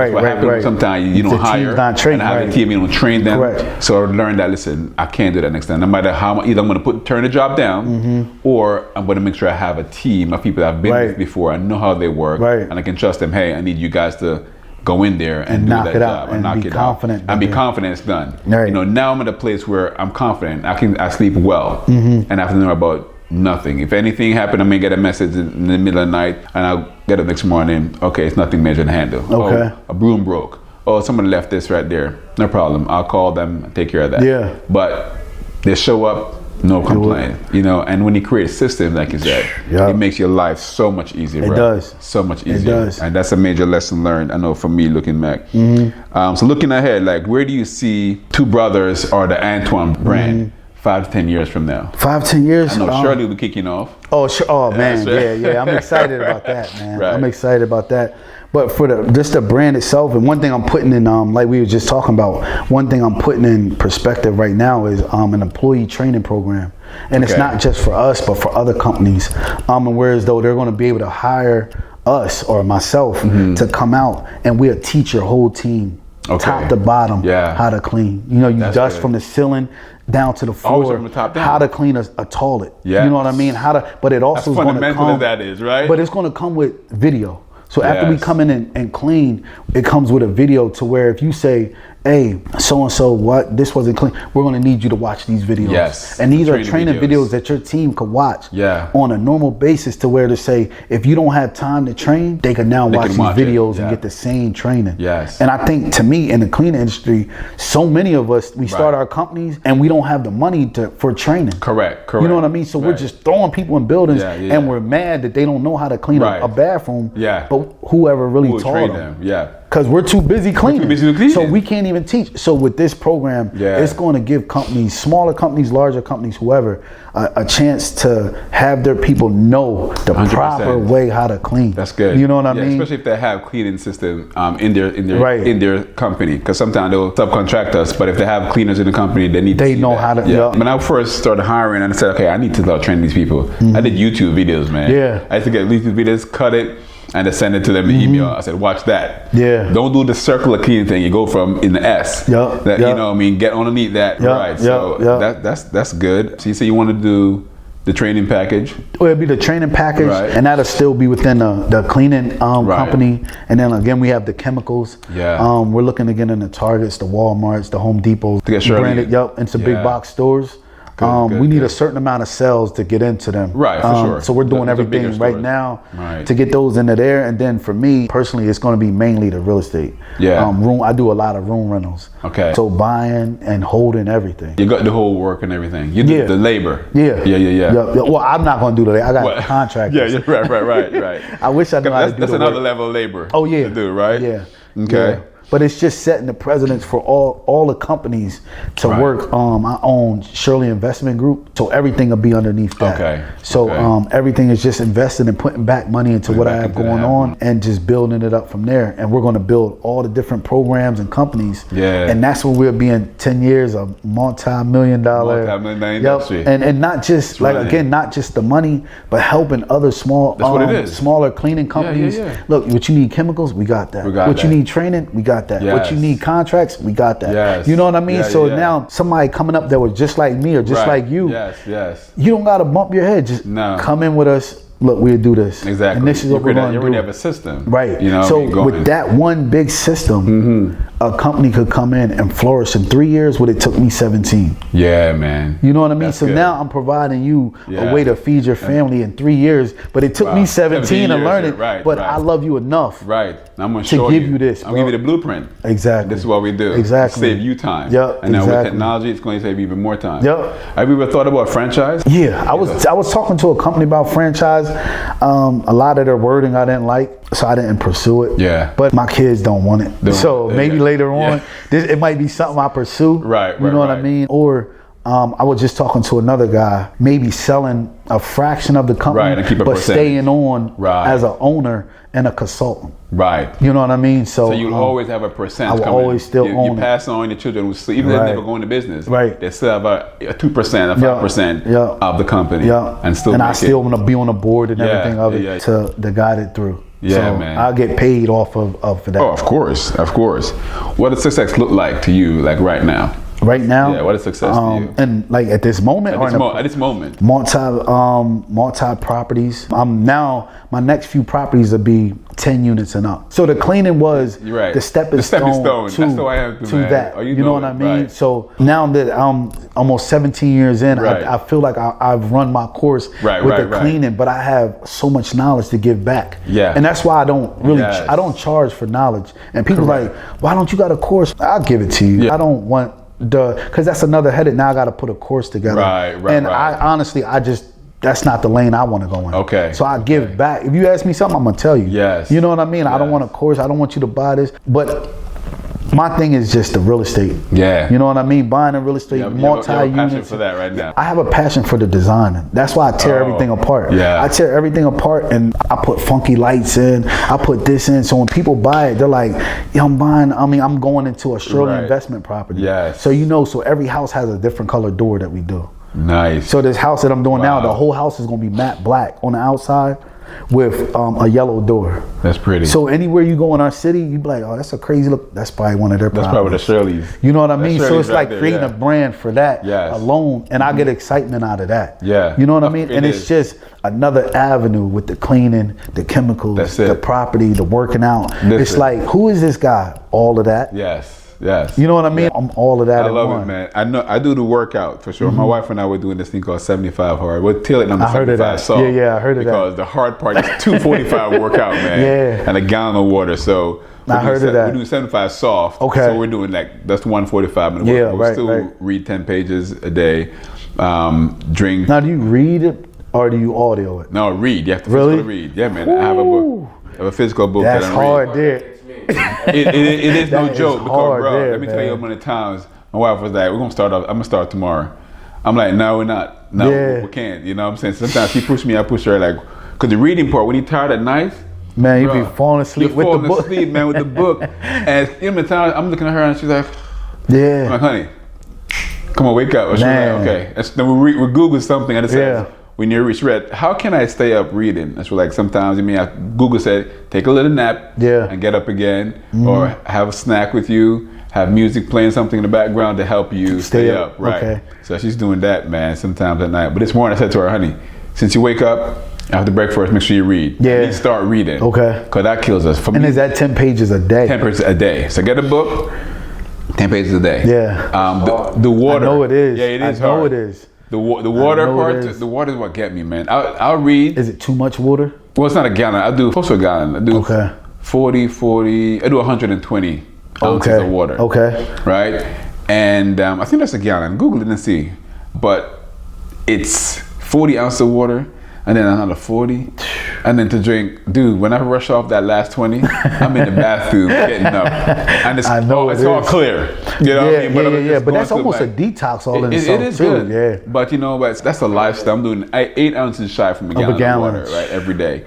Sometimes you don't hire and have a team, you don't train them. Correct. So I learned that, listen, I can't do that next time. No matter how, either I'm going to turn the job down or I'm going to make sure I have a team of people that I've been with before. I know how they work and I can trust them. Hey, I need you guys to go in there and do that job and knock it out. And be confident it's done. Right. Now I'm at a place where I'm confident. I sleep well and I have to know about nothing. If anything happened, I may get a message in the middle of the night and I'll get up next morning. Okay, it's nothing major to handle. Okay. Oh, a broom broke. Oh, somebody left this right there. No problem. I'll call them and take care of that. Yeah. But they show up No complaint. You know, and when you create a system, like you said, it makes your life so much easier, bro. It does. So much easier. It does. And that's a major lesson learned, I know, from me looking back. So looking ahead, like, where do you see Two Brothers or the Antoine brand 5 to 10 years from now? 5, 10 years? I know Shirley will be kicking off. Oh, sure. Oh, man. Yeah. I'm excited about that, man. Right. I'm excited about that. But for just the brand itself, and one thing I'm putting in, like we were just talking about, one thing I'm putting in perspective right now is an employee training program. And it's not just for us, but for other companies. And whereas though they're going to be able to hire us or myself to come out, and we'll teach your whole team, top to bottom, how to clean. You know, you dust from the ceiling down to the floor, from the top down. how to clean a toilet. You know what I mean? But it also is going to come. That is, right? But it's going to come with video. So after we come in and clean, it comes with a video to where if you say, hey, so-and-so, this wasn't clean, we're going to need you to watch these videos. Yes. And these are training videos that your team could watch on a normal basis, to where to say, if you don't have time to train, they can now watch these videos and get the same training. Yes. And I think, to me, in the cleaning industry, so many of us, we start our companies and we don't have the money for training. Correct. You know what I mean? So we're just throwing people in buildings and we're mad that they don't know how to clean a bathroom. But whoever really taught them. Because we're too busy cleaning. So we can't even teach. So with this program, it's going to give companies, smaller companies, larger companies, whoever, a chance to have their people know the 100%. Proper way how to clean. That's good. You know what I mean? Especially if they have cleaning system in their company. Because sometimes they'll subcontract us, but if they have cleaners in the company, they know how to. When I first started hiring, and I said, okay, I need to start training these people. I did YouTube videos, man. I used to get YouTube videos, cut it, and I send it to them in email. I said, watch that. Don't do the circular cleaning thing. You go from in the S. You know what I mean? Get underneath that. That's good. So you say you want to do the training package? Well, it'll be the training package, and that'll still be within the cleaning company. And then again, we have the chemicals. We're looking to get in the Targets, the Walmarts, the Home Depots. To get branded, and some big box stores. We need a certain amount of sales to get into them. For sure. So we're doing everything right now to get those into there. And then for me personally, it's going to be mainly the real estate. I do a lot of room rentals. So buying and holding everything. You got the whole work and everything. You do the labor. Well, I'm not going to do that. I got contractors. Right. I wish I knew how to do that's the another work. level of labor. To do, right? Okay. But it's just setting the precedence for all the companies to work. I own Shirley Investment Group, so everything will be underneath that. So everything is just invested and putting back money into what I have going on and just building it up from there. And we're going to build all the different programs and companies. And that's where we'll be in 10 years, a multi-million-dollar industry. And not just not just the money, but helping other smaller cleaning companies. Look, what you need chemicals, we got that. What you need training, we got that. What you need contracts, we got that. You know what I mean? So now somebody coming up that was just like me or just like you, you don't got to bump your head. Just come in with us. Look, we'll do this. And this is what we're going to do. You already have a system. You know, so with that one big system, a company could come in and flourish in 3 years what it took me 17. Man. You know what I mean? So now I'm providing you a way to feed your family in 3 years, but it took me 17 to learn it. But I love you enough. I'm going to give you this. I'm going to give you the blueprint. This is what we do. Save you time. And now with technology, it's going to save you even more time. Have you ever thought about franchise? I was talking to a company about franchise. A lot of their wording I didn't like, so I didn't pursue it. But my kids don't want it. So maybe later on, it might be something I pursue. You know what I mean? Or I was just talking to another guy, maybe selling a fraction of the company, but staying on as an owner and a consultant. You know what I mean? So you'll always have a percent. I will always still own it. You pass on your children, even if they never go into business, they still have a 2%, a 5% of the company. And I still want to be on the board and everything of it to guide it through. Man. I'll get paid off of that. Oh, of course. What does success look like to you, like right now? Right now, what is success to you? And like at this moment, at this moment, multi properties. Now my next few properties will be 10 units and up. So the cleaning was the stepping stone to that. You know what I mean? So now that I'm almost 17 years in, I feel like I've run my course with the cleaning, but I have so much knowledge to give back. And that's why I don't really I don't charge for knowledge. And people are like, why don't you got a course? I'll give it to you. I don't want because that's another headache. Now I got to put a course together. Right. And I honestly, that's not the lane I want to go in. Okay. So I give back. If you ask me something, I'm gonna tell you. Yes. You know what I mean? Yes. I don't want a course. I don't want you to buy this. But my thing is just the real estate. Yeah. You know what I mean? Buying a real estate, multi-units. You have a passion for that right now. I have a passion for the designing. That's why I tear everything apart. Yeah. I tear everything apart and I put funky lights in. I put this in. So when people buy it, they're like, yeah, I'm going into a Australian investment property. Yes. So so every house has a different color door that we do. Nice. So this house that I'm doing now, the whole house is going to be matte black on the outside with a yellow door. That's pretty. So anywhere you go in our city, you be like, oh, that's a crazy look. That's probably one of their properties. That's probably the Shirley's. You know what I mean? So it's like right creating a brand for that alone, and I get excitement out of that. Yeah. You know what I mean? And it's just another avenue with the cleaning, the chemicals, the property, the working out. It's like, who is this guy? All of that. Yes. Yes. You know what I mean? I'm all of that. I love it, man. I know I do the workout for sure. My wife and I were doing this thing called 75 hard. We're tilting on the 75 soft. Yeah, I heard of that. Because the hard part is 245 workout, man. Yeah. And a gallon of water. So I heard of that. We're doing 75 soft. Okay. So we're doing that's 145 minutes. Yeah, we'll still read 10 pages a day. Drink. Now, do you read it or do you audio it? No, read. You have to physically read. Yeah, man. I have a book. I have a physical book that I read. That's hard, dude. It is no joke because, bro, there, let me tell you how many times my wife was like, we're going to start off, I'm going to start tomorrow. I'm like, no, we're not. No, we can't. You know what I'm saying? Sometimes she pushed me, I push her, like, because the reading part, when you're tired at night, man, you be falling asleep with the book. You're falling asleep, man, with the book. And you know, I'm looking at her and she's like, I'm like, honey, come on, wake up. She's like, okay. And then we Google something and it says, when you're read, how can I stay up reading? That's what, like, sometimes, Google said, take a little nap and get up again, or have a snack with you, have music playing something in the background to help you stay up. Right. Okay. So she's doing that, man, sometimes at night. But this morning I said to her, honey, since you wake up after breakfast, make sure you read. Yeah. You start reading. Okay. Because that kills us. For me, is that 10 pages a day? 10 pages a day. So get a book, 10 pages a day. Yeah. The water. I know it is. Yeah, it is I know hard. it is. The water part, the water is what get me, man. I'll read. Is it too much water? Well, it's not a gallon. I do close to a gallon. I do 40, I do 120 ounces of water. Okay. Right? And I think that's a gallon. Google it and see. But it's 40 ounces of water, and then another 40. And then to drink, dude, when I rush off that last 20, I'm in the bathroom getting up. And it's all clear. You know what I mean? Yeah. But that's almost a detox all in itself. It is good. Yeah. But you know what? That's a lifestyle. I'm doing 8 ounces shy from a gallon of water, right, every day.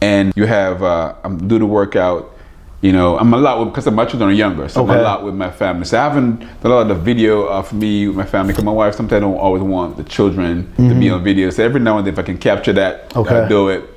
And you have, I'm doing the workout. You know, I'm a lot because my children are younger, so I'm a lot with my family. So I haven't done a lot of video of me with my family because my wife sometimes don't always want the children to be on video. So every now and then, if I can capture that, I do it.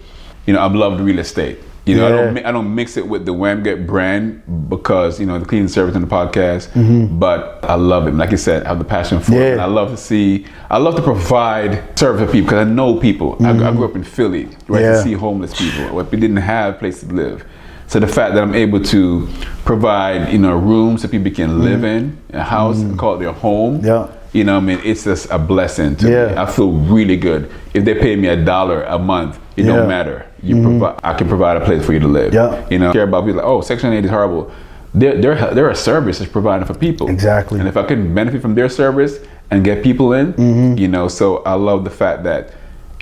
You know, I love real estate. You know, I don't mix it with the WAMGET brand because, you know, the cleaning service and the podcast, but I love it. Like you said, I have the passion for it. And I love to provide service for people because I know people. I grew up in Philly, right, to see homeless people. We didn't have a place to live. So the fact that I'm able to provide, you know, rooms that people can live in, a house, and call it their home. Yeah. You know what I mean? It's just a blessing to me. I feel really good. If they pay me $1 a month, it don't matter. I can provide a place for you to live. Yeah. You know, care about people like, oh, Section 8 is horrible. They're a service that's provided for people. Exactly. And if I can benefit from their service and get people in, you know, so I love the fact that,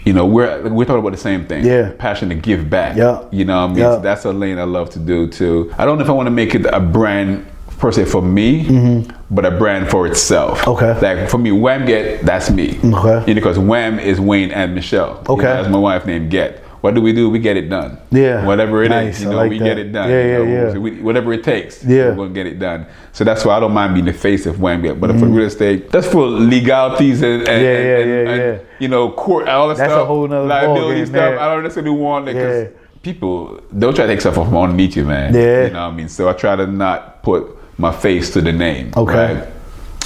you know, we're talking about the same thing. Yeah. Passion to give back. Yeah. You know what I mean? So that's a lane I love to do too. I don't know if I want to make it a brand per se for me, but a brand for itself. Okay. Like for me, WAMGET, that's me. Okay. You know, because Wham is Wayne and Michelle. Okay. You know, that's my wife named Get. What do? We get it done. Yeah. Whatever it is, you know, we get it done. Yeah. So whatever it takes, we're gonna get it done. So that's why I don't mind being the face of WAMGET. But for real estate, that's for legalities and you know, court, all that stuff. That's a whole nother liability stuff. Man. I don't necessarily want it because people don't try to take stuff from underneath you, man. Yeah. You know what I mean? So I try to not put my face to the name. Okay. Right?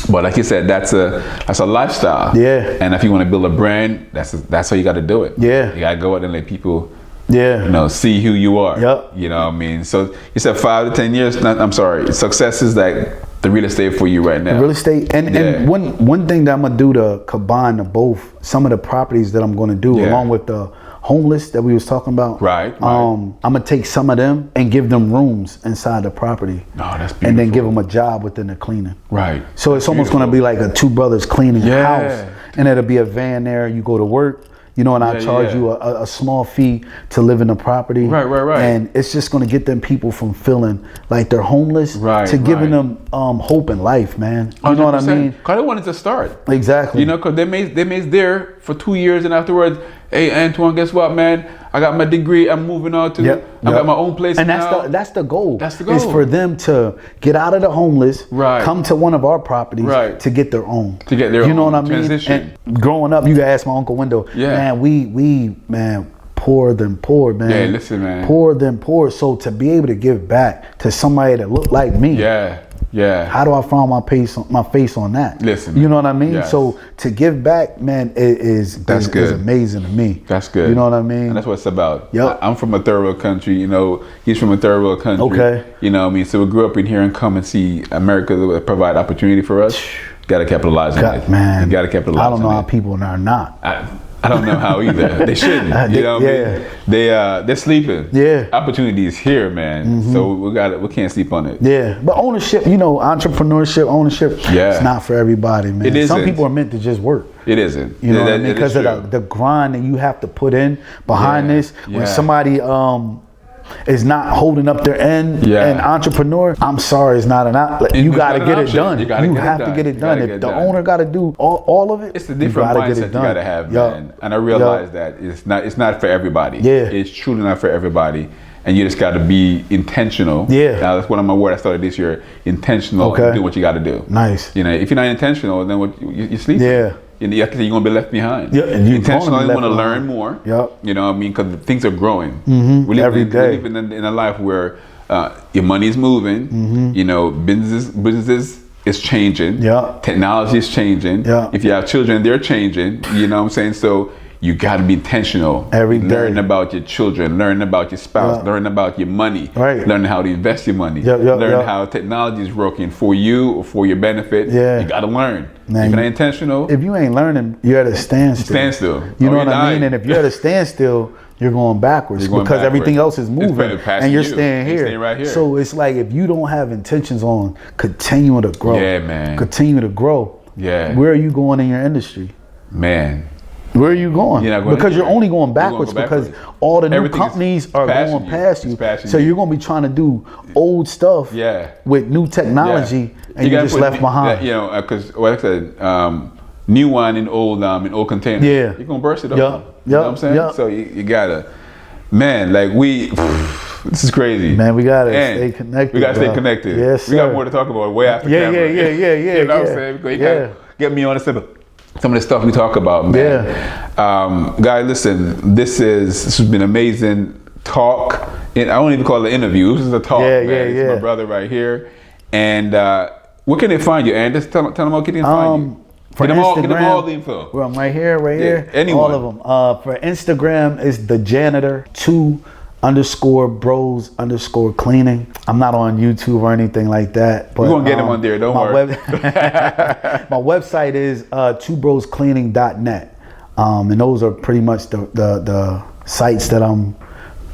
But like you said, that's a lifestyle. Yeah. And if you want to build a brand, that's how you got to do it. Yeah. You got to go out and let people, you know, see who you are. Yep. You know what I mean? So you said 5 to 10 years. I'm sorry. Success is like the real estate for you right now. The real estate, and one thing that I'm gonna do to combine the both, some of the properties that I'm gonna do along with the homeless that we was talking about. Right. I'm gonna take some of them and give them rooms inside the property. Oh, that's beautiful. And then give them a job within the cleaning. Right. So it's almost gonna be like a two brothers cleaning house, and it'll be a van there. You go to work. You know, and I charge you a small fee to live in the property. Right. And it's just going to get them people from feeling like they're homeless to giving them hope in life, man. You 100%. Know what I mean? Because they wanted to start. Exactly. You know, because they made there for 2 years, and afterwards, hey, Antoine, guess what, man? I got my degree. I'm moving on to. I got my own place and now. that's the goal. That's the goal. Is for them to get out of the homeless, come to one of our properties, to get their own. To get their own. You know what I mean? Transition. And growing up, you can ask my Uncle Wendell. Man, we poor than poor, man. Yeah, listen, man. Poor than poor. So to be able to give back to somebody that look like me. Yeah. How do I find my face on that? Listen, you know what I mean? Yes. So to give back, man, is amazing to me. That's good. You know what I mean? And that's what it's about. Yep. I'm from a third world country, you know, he's from a third world country. Okay. You know what I mean? So we grew up in here and come and see America provide opportunity for us. Gotta capitalize on it. Man. You gotta capitalize on it. I don't know how people are not. I don't know how either. They shouldn't. You know what I mean? They're sleeping. Yeah. Opportunity is here, man. So we can't sleep on it. Yeah. But ownership, you know, entrepreneurship, ownership, it's not for everybody, man. It isn't. Some people are meant to just work. It isn't. You know what I mean? Because of the grind that you have to put in behind this. When somebody is not holding up their end, an entrepreneur, I'm sorry, it's not you got to get it done. You have to get it done. If the owner got to do all of it, it's a different mindset you got to have, man. And I realize that it's not for everybody. It's truly not for everybody. And you just got to be intentional. Now that's one of my words I started this year. Intentional. And do what you got to do. Nice. You know, if you're not intentional, then you sleep. You're going to be left behind. And you intentionally want to learn more. You know what I mean? Because things are growing. We live in a life where your money is moving. You know, businesses is changing. Technology is changing. If you have children, they're changing. You know what I'm saying? So you got to be intentional. Every day. Learn about your children, learn about your spouse, learn about your money, learn how to invest your money, learn how technology is working for you or for your benefit. You got to learn. Man, if you're not intentional. If you ain't learning, you're at a standstill. You know what I mean? And if you're at a standstill, you're going backwards because everything else is moving and you're staying here. Staying right here. So it's like if you don't have intentions on continuing to grow, continue to grow. Where are you going in your industry? Man. Where are you going? Because you're only going backwards because all the new companies are going past you. So you're going to be trying to do old stuff with new technology and you're just left behind. You know, because like I said, new wine in old container. You're going to burst it up. You know what I'm saying? So you got to, man, like this is crazy. Man, we got to stay connected. We got to stay connected. Yes, sir. We got more to talk about way after camera. You know what I'm saying? Because you got to get me on some of the stuff we talk about, man. Guys, listen, this has been amazing talk. I don't even call it an interview. This is a talk, man. It's my brother right here. And where can they find you, and just tell them how can they find you. For get Instagram, them all the info. Well, I'm right here. Anyone. All of them. For Instagram, it's the janitor 2_bros_cleaning. I'm not on YouTube or anything like that. But we're going to get them on there, don't worry. My website is 2broscleaning.net. And those are pretty much the sites that I'm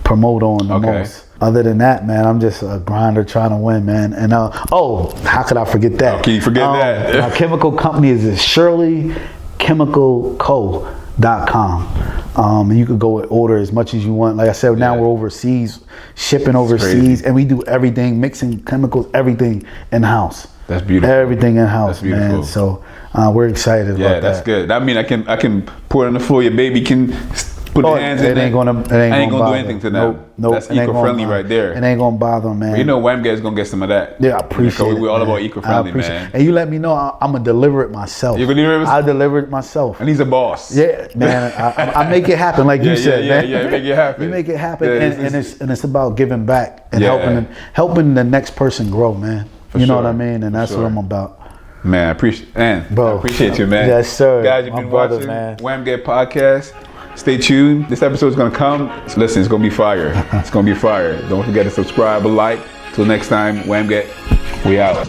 promote on the most. Other than that, man, I'm just a grinder trying to win, man. And how could I forget that? How can you forget that? My chemical company is ShirleyChemicalCo.com. And you could go and order as much as you want. Like I said, now we're overseas, shipping overseas, and we do everything, mixing chemicals, everything in house. That's beautiful. Everything in house, man. So we're excited about that. Yeah, that's good. I mean, I can pour it on the floor. Your baby can put their hands in it. Ain't gonna do anything to them. Nope. That's eco-friendly right there. It ain't gonna bother them, man. You know, WAMGET is gonna get some of that. Yeah, I appreciate it. We're all about eco-friendly, man. And you let me know, I'm gonna deliver it myself. You're gonna deliver it? I'll deliver it myself. And he's a boss. Yeah, man. I make it happen, like you said, man. Yeah, you make it happen. You make it happen, and it's about giving back and helping the next person grow, man. You know what I mean? And that's what I'm about. Man, I appreciate you, man. Yes, sir. Guys, you've been watching WAMGET Podcast. Stay tuned. This episode is going to come. Listen, it's going to be fire. It's going to be fire. Don't forget to subscribe or like. Till next time, WAMGET, we out.